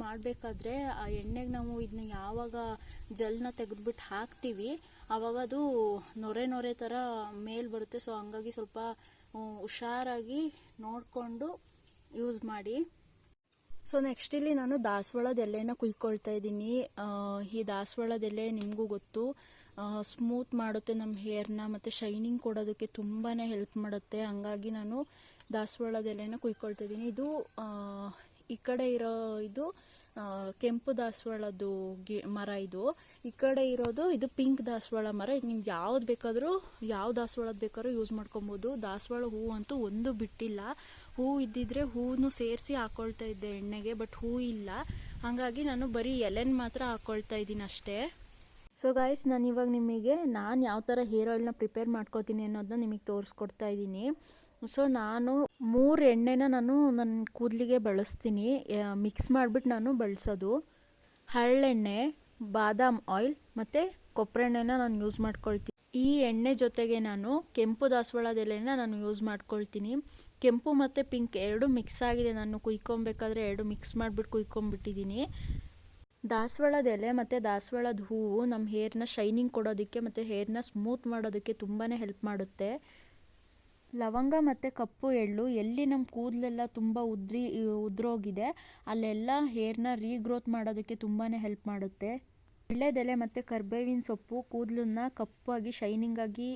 ಮಾಡಬೇಕಾದ್ರೆ ಆ ಎಣ್ಣೆಗೆ ನಾವು ಇದನ್ನ ಯಾವಾಗ ಜೆಲ್ನ ತೆಗೆದುಬಿಟ್ಟು ಹಾಕ್ತೀವಿ ಆವಾಗ ಅದು ನೊರೆ ಥರ ಮೇಲೆ ಬರುತ್ತೆ. ಸೊ ಹಂಗಾಗಿ ಸ್ವಲ್ಪ ಹುಷಾರಾಗಿ ನೋಡಿಕೊಂಡು ಯೂಸ್ ಮಾಡಿ. ಸೊ ನೆಕ್ಸ್ಟ್ ಇಲ್ಲಿ ನಾನು ದಾಸವಾಳದ ಎಲೆನ ಕುಯ್ಕೊಳ್ತಾ ಇದ್ದೀನಿ. ಈ ದಾಸವಾಳದ ಎಲೆ ನಿಮಗೂ ಗೊತ್ತು, ಸ್ಮೂತ್ ಮಾಡುತ್ತೆ ನಮ್ಮ ಹೇರ್ನ ಮತ್ತು ಶೈನಿಂಗ್ ಕೊಡೋದಕ್ಕೆ ತುಂಬಾ ಹೆಲ್ಪ್ ಮಾಡುತ್ತೆ. ಹಂಗಾಗಿ ನಾನು ದಾಸವಾಳದ ಎಲೆನ ಕುಯ್ಕೊಳ್ತಾ ಇದ್ದೀನಿ. ಇದು ಈ ಕಡೆ ಇರೋ ಇದು ಕೆಂಪು ದಾಸವಾಳದ್ದು ಮರ, ಈ ಕಡೆ ಇರೋದು ಇದು ಪಿಂಕ್ ದಾಸವಾಳ ಮರ. ನೀವು ಯಾವ ದಾಸವಾಳದ ಬೇಕಾದ್ರೂ ಯೂಸ್ ಮಾಡ್ಕೊಬೋದು. ದಾಸವಾಳ ಹೂವು ಅಂತೂ ಒಂದು ಬಿಟ್ಟಿಲ್ಲ. ಹೂ ಇದ್ದಿದ್ರೆ ಹೂವನ್ನು ಸೇರಿಸಿ ಹಾಕೊಳ್ತಾ ಇದ್ದೆ ಎಣ್ಣೆಗೆ, ಬಟ್ ಹೂ ಇಲ್ಲ. ಹಾಗಾಗಿ ನಾನು ಬರೀ ಎಲೆನ ಮಾತ್ರ ಹಾಕೊಳ್ತಾ ಇದ್ದೀನಿ ಅಷ್ಟೇ. ಸೊ ಗಾಯ್ಸ್, ನಾನು ಇವಾಗ ನಿಮಗೆ ಯಾವ ಥರ ಹೇರ್ ಆಯಿಲ್ನ ಪ್ರಿಪೇರ್ ಮಾಡ್ಕೊತೀನಿ ಅನ್ನೋದನ್ನ ನಿಮಗೆ ತೋರಿಸ್ಕೊಡ್ತಾ ಇದ್ದೀನಿ. ಸೊ ನಾನು 3 ಎಣ್ಣೆನ ನನ್ನ ಕೂದಲಿಗೆ ಬಳಸ್ತೀನಿ. ಮಿಕ್ಸ್ ಮಾಡಿಬಿಟ್ಟು ನಾನು ಬಳಸೋದು. ಹರಳೆಣ್ಣೆ, ಬಾದಾಮ್ ಆಯಿಲ್ ಮತ್ತು ಕೊಬ್ಬರಿ ಎಣ್ಣೆನ ನಾನು ಯೂಸ್ ಮಾಡ್ಕೊಳ್ತೀನಿ. ಈ ಎಣ್ಣೆ ಜೊತೆಗೆ ನಾನು ಕೆಂಪು ದಾಸವಾಳದ ಎಲೆನ ನಾನು ಯೂಸ್ ಮಾಡ್ಕೊಳ್ತೀನಿ. ಕೆಂಪು ಮತ್ತು ಪಿಂಕ್ ಎರಡು ಮಿಕ್ಸ್ ಆಗಿದೆ. ನಾನು ಕುಯ್ಕೊಬೇಕಾದ್ರೆ ಎರಡು ಮಿಕ್ಸ್ ಮಾಡಿಬಿಟ್ಟು ಕುಯ್ಕೊಂಬಿಟ್ಟಿದ್ದೀನಿ. ದಾಸವಾಳದ ಎಲೆ ಮತ್ತು ದಾಸವಾಳದ ಹೂವು ನಮ್ಮ ಹೇರ್ನ ಶೈನಿಂಗ್ ಕೊಡೋದಕ್ಕೆ ಮತ್ತು ಹೇರ್ನ ಸ್ಮೂತ್ ಮಾಡೋದಕ್ಕೆ ತುಂಬಾ ಹೆಲ್ಪ್ ಮಾಡುತ್ತೆ. ಲವಂಗ ಮತ್ತು ಕಪ್ಪು ಎಳ್ಳು ಎಲ್ಲಿ ನಮ್ಮ ಕೂದಲೆಲ್ಲ ತುಂಬ ಉದ್ರೋಗಿದೆ ಅಲ್ಲೆಲ್ಲ ಹೇರ್ನ ರೀಗ್ರೋತ್ ಮಾಡೋದಕ್ಕೆ ತುಂಬಾ ಹೆಲ್ಪ್ ಮಾಡುತ್ತೆ. ವೀಳ್ಯದೆಲೆ ಮತ್ತು ಕರ್ಬೇವಿನ ಸೊಪ್ಪು ಕೂದಲನ್ನ ಕಪ್ಪಾಗಿ ಶೈನಿಂಗಾಗಿ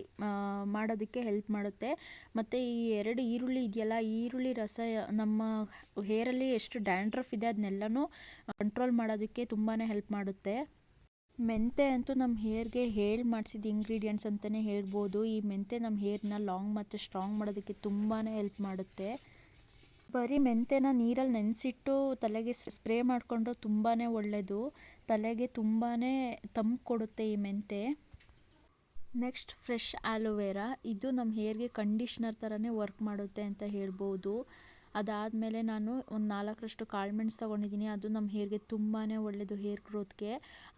ಮಾಡೋದಕ್ಕೆ ಹೆಲ್ಪ್ ಮಾಡುತ್ತೆ. ಮತ್ತು ಈ 2 ಈರುಳ್ಳಿ ಇದೆಯಲ್ಲ, ಈ ಈರುಳ್ಳಿ ರಸ ನಮ್ಮ ಹೇರಲ್ಲಿ ಎಷ್ಟು ಡ್ಯಾಂಡ್ರಫ್ ಇದೆ ಅದನ್ನೆಲ್ಲನೂ ಕಂಟ್ರೋಲ್ ಮಾಡೋದಕ್ಕೆ ತುಂಬಾ ಹೆಲ್ಪ್ ಮಾಡುತ್ತೆ. ಮೆಂತೆ ಅಂತೂ ನಮ್ಮ ಹೇರ್ಗೆ ಮಾಡಿಸಿದ ಇಂಗ್ರೀಡಿಯೆಂಟ್ಸ್ ಅಂತಲೇ ಹೇಳ್ಬೋದು. ಈ ಮೆಂತೆ ನಮ್ಮ ಹೇರ್ನ ಲಾಂಗ್ ಮತ್ತು ಸ್ಟ್ರಾಂಗ್ ಮಾಡೋದಕ್ಕೆ ತುಂಬಾ ಹೆಲ್ಪ್ ಮಾಡುತ್ತೆ. ಬರೀ ಮೆಂತೆನ ನೀರಲ್ಲಿ ನೆನೆಸಿಟ್ಟು ತಲೆಗೆ ಸ್ಪ್ರೇ ಮಾಡಿಕೊಂಡ್ರೆ ತುಂಬಾ ಒಳ್ಳೆಯದು. ತಲೆಗೆ ತುಂಬಾ ತಂಪು ಕೊಡುತ್ತೆ ಈ ಮೆಂತೆ. Next fresh aloe vera. ಇದು ನಮ್ಮ ಹೇರ್ಗೆ ಕಂಡೀಷ್ನರ್ ಥರನೇ ವರ್ಕ್ ಮಾಡುತ್ತೆ ಅಂತ ಹೇಳ್ಬೋದು. ಅದಾದಮೇಲೆ ನಾನು ಒಂದು 4ರಷ್ಟು ಕಾಳುಮೆಣಸು ತೊಗೊಂಡಿದ್ದೀನಿ. ಅದು ನಮ್ಮ ಹೇರ್ಗೆ ತುಂಬಾ ಒಳ್ಳೆಯದು, ಹೇರ್ ಗ್ರೋತ್ಗೆ.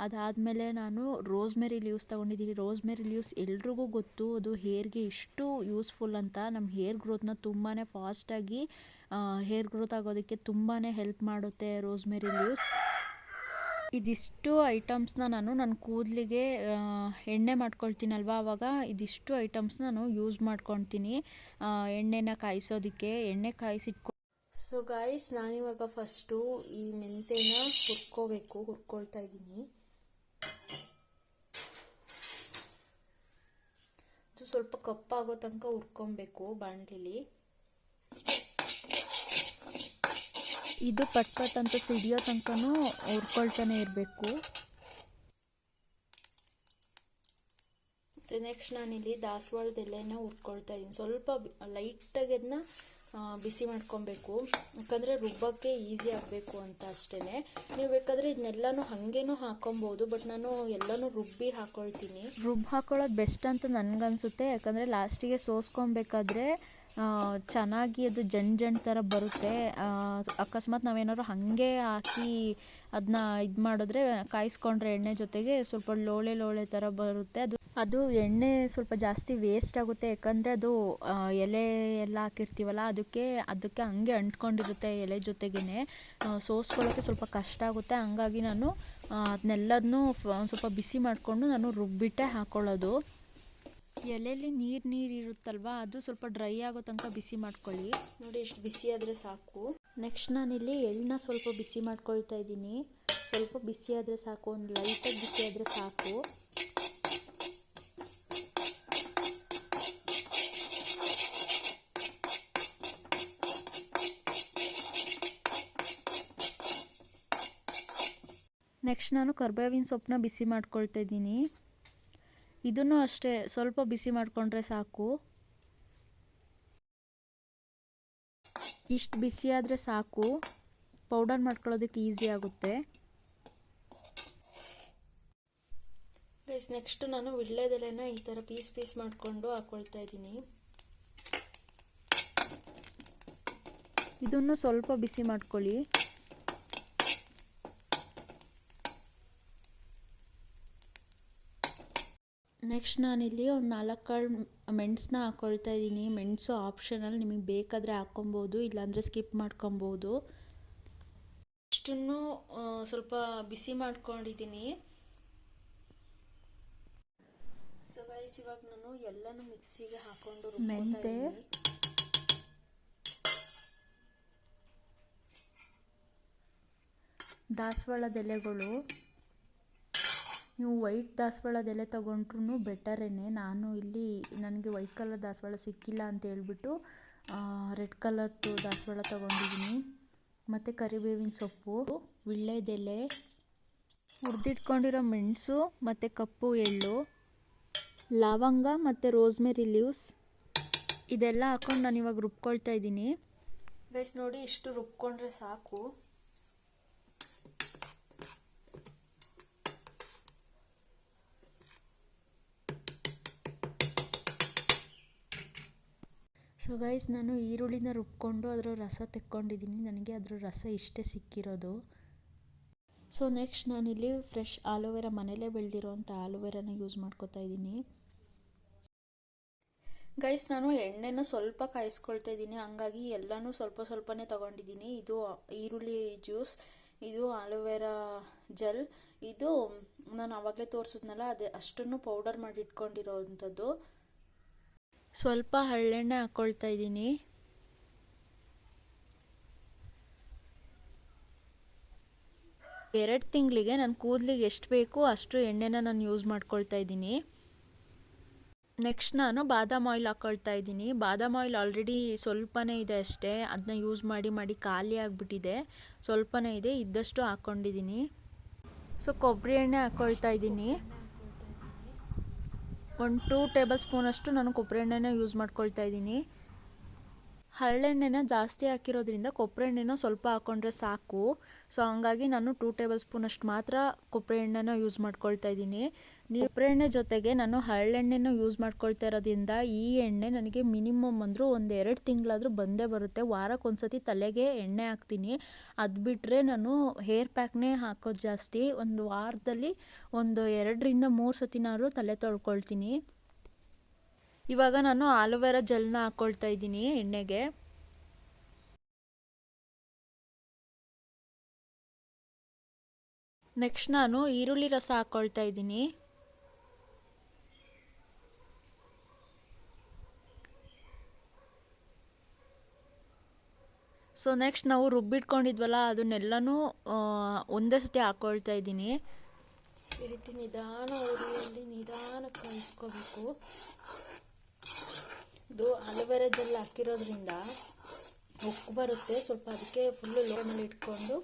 ಅದಾದಮೇಲೆ ನಾನು ರೋಸ್ಮೆರಿ ಲೀವ್ಸ್ ತೊಗೊಂಡಿದ್ದೀನಿ. ರೋಸ್ಮೆರಿ ಲೀವ್ಸ್ ಎಲ್ರಿಗೂ ಗೊತ್ತು, ಅದು ಹೇರ್ಗೆ ಇಷ್ಟು ಯೂಸ್ಫುಲ್ ಅಂತ. ನಮ್ಮ ಹೇರ್ ಗ್ರೋತ್ನ ತುಂಬಾ ಫಾಸ್ಟಾಗಿ ಹೇರ್ ಗ್ರೋತ್ ಆಗೋದಕ್ಕೆ ತುಂಬಾ ಹೆಲ್ಪ್ ಮಾಡುತ್ತೆ ರೋಸ್ಮೆರಿ ಲೀವ್ಸ್. ಇದಿಷ್ಟು ಐಟಮ್ಸ್ನ ನಾನು ನನ್ನ ಕೂದಲಿಗೆ ಎಣ್ಣೆ ಮಾಡ್ಕೊಳ್ತೀನಲ್ವ, ಆವಾಗ ಇದಿಷ್ಟು ಐಟಮ್ಸ್ನ ನಾನು ಯೂಸ್ ಮಾಡ್ಕೊತೀನಿ ಎಣ್ಣೆನ ಕಾಯಿಸೋದಕ್ಕೆ. ಎಣ್ಣೆ ಕಾಯಿಸಿಟ್ಕೊ. ಸೊ ಗಾಯ್ಸ್, ನಾನಿವಾಗ ಫಸ್ಟು ಈ ಮೆಂತೆನ ಹುರ್ಕೊಳ್ತಾ ಇದ್ದೀನಿ. ಇದು ಸ್ವಲ್ಪ ಕಪ್ಪಾಗೋ ತನಕ ಹುರ್ಕೊಬೇಕು ಬಾಣಲಿಲಿ. ಇದು ಪಟ್ ಅಂತ ಸಿಡಿಯೋ ತನಕನೂ ಹುರ್ಕೊಳ್ತಾನೆ ಇರಬೇಕು. ಮತ್ತು ನೆಕ್ಸ್ಟ್ ನಾನಿಲ್ಲಿ ದಾಸವಾಳದ ಎಲೆನ ಹುರ್ಕೊಳ್ತಾ ಇದ್ದೀನಿ. ಸ್ವಲ್ಪ ಲೈಟಾಗಿ ಅದನ್ನ ಬಿಸಿ ಮಾಡ್ಕೊಬೇಕು, ಯಾಕಂದರೆ ರುಬ್ಬಕ್ಕೆ ಈಸಿ ಆಗಬೇಕು ಅಂತ ಅಷ್ಟೇ. ನೀವು ಬೇಕಾದರೆ ಇದನ್ನೆಲ್ಲನೂ ಹಾಗೇನೂ ಹಾಕೊಬೋದು, ಬಟ್ ನಾನು ಎಲ್ಲನೂ ರುಬ್ಬಿ ಹಾಕ್ಕೊಳ್ತೀನಿ. ಹಾಕೊಳ್ಳೋದು ಬೆಸ್ಟ್ ಅಂತ ನನಗನ್ಸುತ್ತೆ, ಯಾಕಂದರೆ ಲಾಸ್ಟಿಗೆ ಸೋಸ್ಕೊಬೇಕಾದ್ರೆ ಚೆನ್ನಾಗಿ ಅದು ಜಂಡ್ ಥರ ಬರುತ್ತೆ. ಅಕಸ್ಮಾತ್ ನಾವೇನಾದ್ರು ಹಾಗೆ ಹಾಕಿ ಅದನ್ನ ಇದು ಮಾಡಿದ್ರೆ, ಕಾಯಿಸ್ಕೊಂಡ್ರೆ ಎಣ್ಣೆ ಜೊತೆಗೆ ಸ್ವಲ್ಪ ಲೋಳೆ ಥರ ಬರುತ್ತೆ. ಅದು ಎಣ್ಣೆ ಸ್ವಲ್ಪ ಜಾಸ್ತಿ ವೇಸ್ಟ್ ಆಗುತ್ತೆ, ಯಾಕಂದರೆ ಅದು ಎಲೆ ಎಲ್ಲ ಹಾಕಿರ್ತೀವಲ್ಲ, ಅದಕ್ಕೆ ಹಂಗೆ ಅಂಟ್ಕೊಂಡಿರುತ್ತೆ ಎಲೆ ಜೊತೆಗೇ. ಸೋಸ್ಕೊಳ್ಳೋಕ್ಕೆ ಸ್ವಲ್ಪ ಕಷ್ಟ ಆಗುತ್ತೆ. ಹಂಗಾಗಿ ನಾನು ಅದನ್ನೆಲ್ಲದನ್ನೂ ಸ್ವಲ್ಪ ಬಿಸಿ ಮಾಡಿಕೊಂಡು ನಾನು ರುಬ್ಬಿಟ್ಟೆ ಹಾಕ್ಕೊಳ್ಳೋದು. ಎಲೆಯಲ್ಲಿ ನೀರು ಇರುತ್ತಲ್ವ, ಅದು ಸ್ವಲ್ಪ ಡ್ರೈ ಆಗೋ ತನಕ ಬಿಸಿ ಮಾಡ್ಕೊಳ್ಳಿ. ನೋಡಿ, ಇಷ್ಟು ಬಿಸಿ ಆದರೆ ಸಾಕು. ನೆಕ್ಸ್ಟ್ ನಾನಿಲ್ಲಿ ಎಳ್ಳನ್ನ ಸ್ವಲ್ಪ ಬಿಸಿ ಮಾಡ್ಕೊಳ್ತಾ ಇದ್ದೀನಿ. ಸ್ವಲ್ಪ ಬಿಸಿ ಆದರೆ ಸಾಕು, ಒಂದು ಲೈಟಾಗಿ ಬಿಸಿ ಆದರೆ ಸಾಕು. ನೆಕ್ಸ್ಟ್ ನಾನು ಕರ್ಬೇವಿನ ಸೊಪ್ಪನ್ನ ಬಿಸಿ ಮಾಡ್ಕೊಳ್ತಾ ಇದ್ದೀನಿ. ಇದನ್ನು ಅಷ್ಟೇ ಸ್ವಲ್ಪ ಬಿಸಿ ಮಾಡಿಕೊಂಡ್ರೆ ಸಾಕು. ಇಷ್ಟು ಬಿಸಿ ಆದರೆ ಸಾಕು, ಪೌಡರ್ ಮಾಡ್ಕೊಳ್ಳೋದಕ್ಕೆ ಈಸಿ ಆಗುತ್ತೆ. ಗೈಸ್, ನೆಕ್ಸ್ಟ್ ನಾನು ವೀಳ್ಯದೆಲೆನ ಈ ಥರ ಪೀಸ್ ಮಾಡಿಕೊಂಡು ಹಾಕ್ಕೊಳ್ತಾ ಇದ್ದೀನಿ. ಇದನ್ನು ಸ್ವಲ್ಪ ಬಿಸಿ ಮಾಡ್ಕೊಳ್ಳಿ. ನೆಕ್ಸ್ಟ್ ನಾನಿಲ್ಲಿ ಒಂದು 4 ಕಾಳು ಮೆಣಸನ್ನ ಹಾಕ್ಕೊಳ್ತಾ ಇದ್ದೀನಿ. ಮೆಣಸು ಆಪ್ಷನಲ್, ನಿಮಗೆ ಬೇಕಾದರೆ ಹಾಕ್ಕೊಬೋದು, ಇಲ್ಲಾಂದರೆ ಸ್ಕಿಪ್ ಮಾಡ್ಕೊಬೋದು. ಇಷ್ಟನ್ನು ಸ್ವಲ್ಪ ಬಿಸಿ ಮಾಡ್ಕೊಂಡಿದ್ದೀನಿ. ಸೊ ಗೈಸ್, ಇವಾಗ ನಾನು ಎಲ್ಲನೂ ಮಿಕ್ಸಿಗೆ ಹಾಕ್ಕೊಂಡು ಮೆಂತೆ, ದಾಸವಾಳದ ಎಲೆಗಳು, ನೀವು ವೈಟ್ ದಾಸವಾಳದ ಎಲೆ ತೊಗೊಂಡ್ರೂ ಬೆಟರೇನೆ. ನನಗೆ ವೈಟ್ ಕಲರ್ ದಾಸವಾಳ ಸಿಕ್ಕಿಲ್ಲ ಅಂತ ಹೇಳ್ಬಿಟ್ಟು ರೆಡ್ ಕಲರ್ದು ದಾಸವಾಳ ತೊಗೊಂಡಿದ್ದೀನಿ. ಮತ್ತು ಕರಿಬೇವಿನ ಸೊಪ್ಪು, ವೀಳ್ಯದೆಲೆ, ಹುರಿದಿಟ್ಕೊಂಡಿರೋ ಮೆಣಸು ಮತ್ತು ಕಪ್ಪು ಎಳ್ಳು, ಲವಂಗ ಮತ್ತು ರೋಸ್ಮೆರಿ ಲೀವ್ಸ್, ಇದೆಲ್ಲ ಹಾಕ್ಕೊಂಡು ನಾನು ಇವಾಗ ರುಬ್ಕೊಳ್ತಾ ಇದ್ದೀನಿ. ಗೈಸ್ ನೋಡಿ, ಇಷ್ಟು ರುಬ್ಕೊಂಡ್ರೆ ಸಾಕು. ಸೊ ಗೈಸ್, ನಾನು ಈರುಳ್ಳಿನ ರುಬ್ಕೊಂಡು ಅದರ ರಸ ತೆಕ್ಕೊಂಡಿದ್ದೀನಿ. ನನಗೆ ಅದರ ರಸ ಇಷ್ಟೇ ಸಿಕ್ಕಿರೋದು. ಸೊ ನೆಕ್ಸ್ಟ್ ನಾನಿಲ್ಲಿ ಫ್ರೆಶ್ ಆಲೋವೆರಾ, ಮನೇಲೇ ಬೆಳೆದಿರೋಂಥ ಆಲೋವೆರಾನ ಯೂಸ್ ಮಾಡ್ಕೊತಾ ಇದ್ದೀನಿ. ಗೈಸ್, ನಾನು ಎಣ್ಣೆನ ಸ್ವಲ್ಪ ಕಾಯಿಸ್ಕೊಳ್ತಾ ಇದ್ದೀನಿ, ಹಂಗಾಗಿ ಎಲ್ಲನೂ ಸ್ವಲ್ಪ ಸ್ವಲ್ಪನೇ ತೊಗೊಂಡಿದ್ದೀನಿ. ಇದು ಈರುಳ್ಳಿ ಜ್ಯೂಸ್, ಇದು ಆಲೋವೆರಾ ಜೆಲ್, ಇದು ನಾನು ಆವಾಗಲೇ ತೋರಿಸಿದ್ನಲ್ಲ ಅದೇ ಅಷ್ಟನ್ನು ಪೌಡರ್ ಮಾಡಿ ಇಟ್ಕೊಂಡಿರೋವಂಥದ್ದು. ಸ್ವಲ್ಪ ಹರಳೆಣ್ಣೆ ಹಾಕ್ಕೊಳ್ತಾ ಇದ್ದೀನಿ. ಎರಡು ತಿಂಗಳಿಗೆ ನನ್ನ ಕೂದಲಿಗೆ ಎಷ್ಟು ಬೇಕು ಅಷ್ಟು ಎಣ್ಣೆನ ನಾನು ಯೂಸ್ ಮಾಡ್ಕೊಳ್ತಾ ಇದ್ದೀನಿ. ನೆಕ್ಸ್ಟ್ ನಾನು ಬಾದಾಮ್ ಆಯಿಲ್ ಹಾಕ್ಕೊಳ್ತಾ ಇದ್ದೀನಿ. ಬಾದಾಮ್ ಆಯಿಲ್ ಆಲ್ರೆಡಿ ಸ್ವಲ್ಪನೇ ಇದೆ ಅಷ್ಟೇ, ಅದನ್ನ ಯೂಸ್ ಮಾಡಿ ಮಾಡಿ ಖಾಲಿ ಆಗಿಬಿಟ್ಟಿದೆ. ಸ್ವಲ್ಪನೇ ಇದೆ, ಇದ್ದಷ್ಟು ಹಾಕ್ಕೊಂಡಿದ್ದೀನಿ. ಸೊ ಕೊಬ್ಬರಿ ಎಣ್ಣೆ ಹಾಕ್ಕೊಳ್ತಾ ಇದ್ದೀನಿ. 1-2 ಟೇಬಲ್ ಸ್ಪೂನಷ್ಟು ನಾನು ಕೊಬ್ಬರಿ ಎಣ್ಣೆನ ಯೂಸ್ ಮಾಡ್ಕೊಳ್ತಾ ಇದ್ದೀನಿ. ಹರಳೆಣ್ಣೆನ ಜಾಸ್ತಿ ಹಾಕಿರೋದ್ರಿಂದ ಕೊಬ್ಬರಿ ಎಣ್ಣೆನ ಸ್ವಲ್ಪ ಹಾಕ್ಕೊಂಡ್ರೆ ಸಾಕು. ಸೊ ಹಂಗಾಗಿ ನಾನು 2 ಟೇಬಲ್ ಸ್ಪೂನಷ್ಟು ಮಾತ್ರ ಕೊಬ್ಬರಿ ಎಣ್ಣೆನ ಯೂಸ್ ಮಾಡ್ಕೊಳ್ತಾ ಇದ್ದೀನಿ. ಕೊಬ್ಬರಿ ಎಣ್ಣೆ ಜೊತೆಗೆ ನಾನು ಹರಳೆಣ್ಣೆನ ಯೂಸ್ ಮಾಡ್ಕೊಳ್ತಾ ಇರೋದ್ರಿಂದ ಈ ಎಣ್ಣೆ ನನಗೆ ಮಿನಿಮಮ್ ಅಂದರೂ 1-2 ತಿಂಗಳಾದರೂ ಬಂದೇ ಬರುತ್ತೆ. ವಾರಕ್ಕೊಂದ್ಸತಿ ತಲೆಗೆ ಎಣ್ಣೆ ಹಾಕ್ತೀನಿ. ಅದು ಬಿಟ್ಟರೆ ನಾನು ಹೇರ್ ಪ್ಯಾಕ್ನೇ ಹಾಕೋದು ಜಾಸ್ತಿ. ಒಂದು ವಾರದಲ್ಲಿ 2-3 ಸತಿನಾದ್ರು ತಲೆ ತೊಳ್ಕೊಳ್ತೀನಿ. ಇವಾಗ ನಾನು ಆಲೋವೆರಾ ಜೆಲ್ನ ಹಾಕ್ಕೊಳ್ತಾ ಇದ್ದೀನಿ ಎಣ್ಣೆಗೆ. ನೆಕ್ಸ್ಟ್ ನಾನು ಈರುಳ್ಳಿ ರಸ ಹಾಕ್ಕೊಳ್ತಾ ಇದ್ದೀನಿ. ಸೊ ನೆಕ್ಸ್ಟ್ ನಾವು ರುಬ್ಬಿಟ್ಕೊಂಡಿದ್ವಲ್ಲ ಅದನ್ನೆಲ್ಲನೂ ಒಂದೇ ಸತಿ ಹಾಕ್ಕೊಳ್ತಾ ಇದ್ದೀನಿ. ಈ ರೀತಿ ನಿಧಾನ ಉರಿಯಲ್ಲಿ ನಿಧಾನಕ್ಕೆ ಕಾಯಿಸ್ಕೋಬೇಕು. ಇದು ಆಲೋವೆರಾ ಜೆಲ್ ಹಾಕಿರೋದ್ರಿಂದ ಉಕ್ಕು ಬರುತ್ತೆ ಸ್ವಲ್ಪ, ಅದಕ್ಕೆ ಫುಲ್ಲು ಲೋ ಮೇಲೆ ಇಟ್ಕೊಂಡು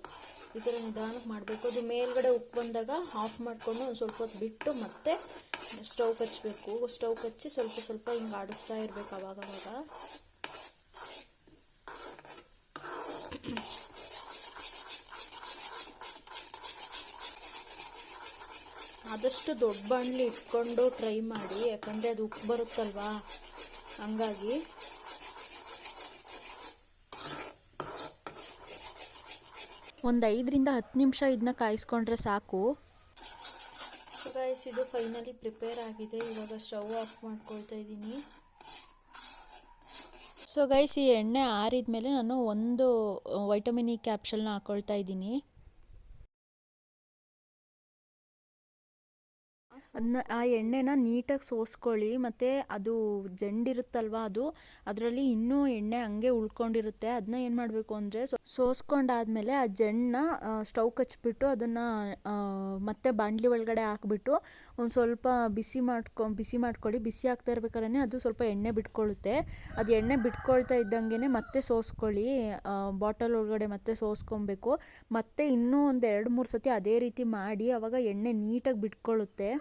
ಈ ಥರ ನಿಧಾನಕ್ಕೆ ಮಾಡಬೇಕು. ಅದು ಮೇಲ್ಗಡೆ ಉಕ್ಕು ಬಂದಾಗ ಆಫ್ ಮಾಡಿಕೊಂಡು ಒಂದು ಸ್ವಲ್ಪ ಹೊತ್ತು ಬಿಟ್ಟು ಮತ್ತೆ ಸ್ಟವ್ ಕಚ್ಚಬೇಕು. ಸ್ಟವ್ ಕಚ್ಚಿ ಸ್ವಲ್ಪ ಸ್ವಲ್ಪ ಹಿಂಗೆ ಆಡಿಸ್ತಾ ಇರಬೇಕು ಅವಾಗವಾಗ. ಆದಷ್ಟು ದೊಡ್ಡ ಬಾಣಲಿ ಇಟ್ಕೊಂಡು ಟ್ರೈ ಮಾಡಿ, ಯಾಕಂದರೆ ಅದು ಉಪ್ಪು ಬರುತ್ತಲ್ವಾ, ಹಂಗಾಗಿ. ಒಂದು 5-10 ನಿಮಿಷ ಇದನ್ನ ಕಾಯಿಸ್ಕೊಂಡ್ರೆ ಸಾಕು. ಸೊ ಗೈಸ್, ಇದು ಫೈನಲಿ ಪ್ರಿಪೇರ್ ಆಗಿದೆ. ಇವಾಗ ಸ್ಟವ್ ಆಫ್ ಮಾಡ್ಕೊಳ್ತಾ ಇದ್ದೀನಿ. ಸೊ ಗೈಸ್, ಈ ಎಣ್ಣೆ ಆರಿದ ಮೇಲೆ ನಾನು ಒಂದು ವೈಟಮಿನ್ ಇ ಕ್ಯಾಪ್ಸೂಲ್ನ ಹಾಕ್ಕೊಳ್ತಾ ಇದ್ದೀನಿ. ಅದನ್ನ ಆ ಎಣ್ಣೆನ ನೀಟಾಗಿ ಸೋಸ್ಕೊಳ್ಳಿ. ಮತ್ತು ಅದು ಜಂಡಿರುತ್ತಲ್ವ, ಅದರಲ್ಲಿ ಇನ್ನೂ ಎಣ್ಣೆ ಹಂಗೆ ಉಳ್ಕೊಂಡಿರುತ್ತೆ. ಅದನ್ನ ಏನು ಮಾಡಬೇಕು ಅಂದರೆ ಸೋಸ್ಕೊಂಡಾದ್ಮೇಲೆ ಆ ಜಣ್ಣನ್ನ ಸ್ಟವ್ ಕಚ್ಬಿಟ್ಟು ಅದನ್ನು ಮತ್ತೆ ಬಾಣಲಿ ಒಳಗಡೆ ಹಾಕ್ಬಿಟ್ಟು ಒಂದು ಸ್ವಲ್ಪ ಬಿಸಿ ಮಾಡ್ಕೊಳ್ಳಿ. ಬಿಸಿ ಆಗ್ತಾ ಇರ್ಬೇಕಾದ್ರೆ ಅದು ಸ್ವಲ್ಪ ಎಣ್ಣೆ ಬಿಟ್ಕೊಳ್ಳುತ್ತೆ. ಅದು ಎಣ್ಣೆ ಬಿಟ್ಕೊಳ್ತಾ ಇದ್ದಂಗೆ ಮತ್ತೆ ಸೋಸ್ಕೊಳ್ಳಿ. ಬಾಟಲ್ ಒಳಗಡೆ ಮತ್ತೆ ಸೋಸ್ಕೊಬೇಕು. ಮತ್ತೆ ಇನ್ನೂ ಒಂದು 2-3 ಸತಿ ಅದೇ ರೀತಿ ಮಾಡಿ, ಆವಾಗ ಎಣ್ಣೆ ನೀಟಾಗಿ ಬಿಟ್ಕೊಳ್ಳುತ್ತೆ.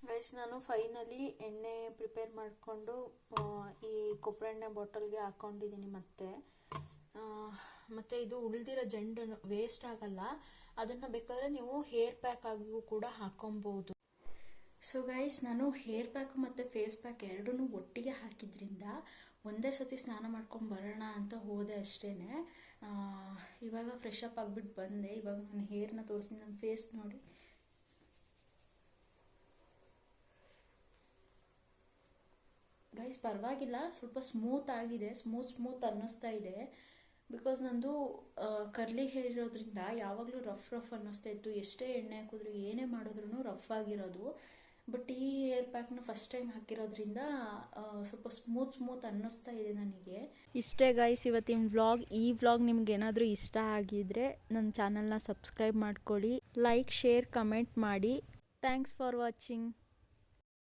ಗೈಸ್, ನಾನು ಫೈನಲಿ ಎಣ್ಣೆ ಪ್ರಿಪೇರ್ ಮಾಡಿಕೊಂಡು ಈ ಕೊಬ್ಬರಿ ಎಣ್ಣೆ ಬಾಟಲ್ಗೆ ಹಾಕ್ಕೊಂಡಿದ್ದೀನಿ. ಮತ್ತು ಇದು ಉಳಿದಿರೋ ಜಂಡು ವೇಸ್ಟ್ ಆಗಲ್ಲ. ಅದನ್ನು ಬೇಕಾದರೆ ನೀವು ಹೇರ್ ಪ್ಯಾಕ್ ಆಗಿಯೂ ಕೂಡ ಹಾಕ್ಕೊಬೋದು. ಸೊ ಗೈಸ್, ನಾನು ಹೇರ್ ಪ್ಯಾಕ್ ಮತ್ತು ಫೇಸ್ ಪ್ಯಾಕ್ ಎರಡೂ ಒಟ್ಟಿಗೆ ಹಾಕಿದ್ರಿಂದ ಒಂದೇ ಸತಿ ಸ್ನಾನ ಮಾಡ್ಕೊಂಡು ಬರೋಣ ಅಂತ ಹೋದೆ ಅಷ್ಟೇ. ಇವಾಗ ಫ್ರೆಶ್ ಅಪ್ ಆಗಿಬಿಟ್ಟು ಬಂದೆ. ಇವಾಗ ನಾನು ಹೇರ್ನ ತೋರಿಸ್ತೀನಿ. ನನ್ನ ಫೇಸ್ ನೋಡಿ. ಗೈಸ್, ಪರವಾಗಿಲ್ಲ, ಸ್ವಲ್ಪ ಸ್ಮೂತ್ ಆಗಿದೆ. ಸ್ಮೂತ್ ಅನ್ನಿಸ್ತಾ ಇದೆ. ಬಿಕಾಸ್ ನಂದು ಕರ್ಲಿ ಹೇರ್ ಇರೋದ್ರಿಂದ ಯಾವಾಗಲೂ ರಫ್ ಅನ್ನಿಸ್ತಾ ಇತ್ತು. ಎಷ್ಟೇ ಎಣ್ಣೆ ಹಾಕಿದ್ರು ಏನೇ ಮಾಡಿದ್ರು ರಫ್ ಆಗಿರೋದು. ಬಟ್ ಈ ಹೇರ್ ಪ್ಯಾಕ್ನ ಫಸ್ಟ್ ಟೈಮ್ ಹಾಕಿರೋದ್ರಿಂದ ಸ್ವಲ್ಪ ಸ್ಮೂತ್ ಅನ್ನಿಸ್ತಾ ಇದೆ ನನಗೆ. ಇಷ್ಟೇ ಗೈಸ್ ಇವತ್ತಿನ ವ್ಲಾಗ್. ಈ ವ್ಲಾಗ್ ನಿಮ್ಗೆ ಏನಾದರೂ ಇಷ್ಟ ಆಗಿದ್ರೆ ನನ್ನ ಚಾನಲ್ನ ಸಬ್ಸ್ಕ್ರೈಬ್ ಮಾಡ್ಕೊಳ್ಳಿ. ಲೈಕ್, ಶೇರ್, ಕಮೆಂಟ್ ಮಾಡಿ. Thanks for watching.